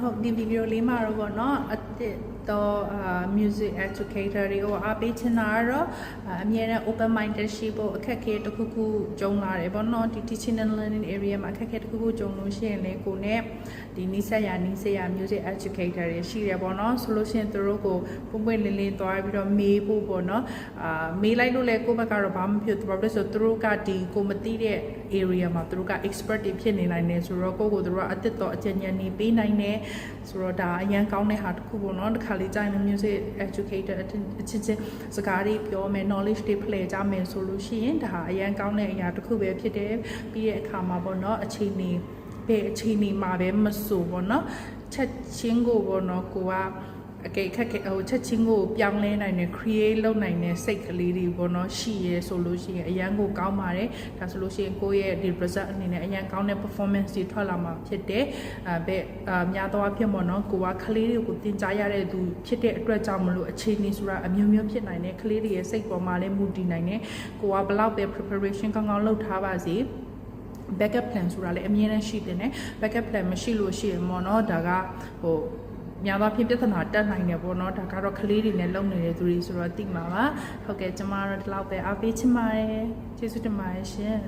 ဟုတ်ဒီဗီဒီယိုလေးမှာတော့ပေါ့နော်အတစ်တော့ music educator တွေကိုအားပေးချင်တာကတော့အမြဲတမ်း open minded ရှိဖို့အခက်အခဲတစ်ခုခုကြုံလာတယ်ပေါ့နော်ဒီ teaching and learning area မှာအခက်အခဲတစ်ခုခုကြုံလို့ရှိရင်လေကိုနဲ့ဒီနီးစပ်ရ music educator တွေရှိတယ်ပေါ့နော်ဆိုလို့ရှိရင်သူတို့ကိုပွင့်ပွင့်လင်းလင်းသွားပြီးတော့မေးဖို့ပေါ့နော်မေးလိုက်လို့လေကိုယ့်ဘက်ကတော့ဘာမှမဖြစ်ဘူးဘာလို့လဲဆိုတော့သူတို့ကဒီကိုမသိတဲ့ area မှာသူတို့က expert တွေဖြစ်နေနိုင်တယ်ဆိုတော့ကိုယ့်ကိုသူတို့ကအတစ်တော့အကျဉ်းဉာဏ်နေပေးနိုင်တယ်ဆိုတော့ဒါအရန်ကောင်းတဲ့ဟာတစ်ခုပေါ့နော်တစ်ခါလေးကြာရင် music educator အချင်းစကားတွေပြောမယ် knowledge တွေ play ကြမယ်ဆိုလို့ရှိရင်ဒါအရန်ကောင်းတဲ့အရာတစ်ခုပဲဖြစ်တယ်ပြီးတဲ့အခါမှာပေါ့နော်အခြေအနေဘယ်အခြေအနေမှာပဲမဆိုပေါ့နော်ချက်ချင်းကိုပေါ့နော်ကိုကအကေခက်ခဲဟိုချက်ချင်းကိုပြောင်းလဲနိုင်တယ် create လုပ်နိုင်တဲ့စိတ်ကလေးတွေပေါ့နော်ရှိရဲဆိုလို့ရှိရင်အရန်ကိုကောင်းပါတယ်ဒါဆိုလို့ရှိရင်ကိုယ့်ရဲ့ဒီ result အနေနဲ့အရန်ကောင်းတဲ့ performance တွေထွက်လာမှာဖြစ်တယ်များသောအားဖြင့်ပေါ့နော်ကိုကကလေးတွေကိုသင်ကြားရတဲ့သူဖြစ်တဲ့အတွက်ကြောင့်မလို့အခြေအနေဆိုတာအမျိုးမျိုးဖြစ်နိုင်တယ်ကလေးတွေရဲ့စိတ်ပေါ်မှာလည်းမူတည်နိုင်တယ်ကိုကဘလောက်ပဲ preparation ကောင်းကောင်းလုပ်ထားပါစေbackup plan ဆိုတာလည်းအမြဲတမ်းရှိတယ် backup plan မရှိလို့ရှိရင်ပေါ့နော်ဒါကဟိုများသောဖြင့်ပြဿနာတက်နိုင်တယ်ပေါ့နော်ဒါကတော့ကလေးတွေနဲ့လုံနေတဲ့သူတွေဆိုတော့သိမှာပါဟုတ်ကဲ့ကျမတို့ဒီလောက်ပဲအားပေးချင်ပါတယ်ကျေးဇူးတင်ပါတယ်ရှင်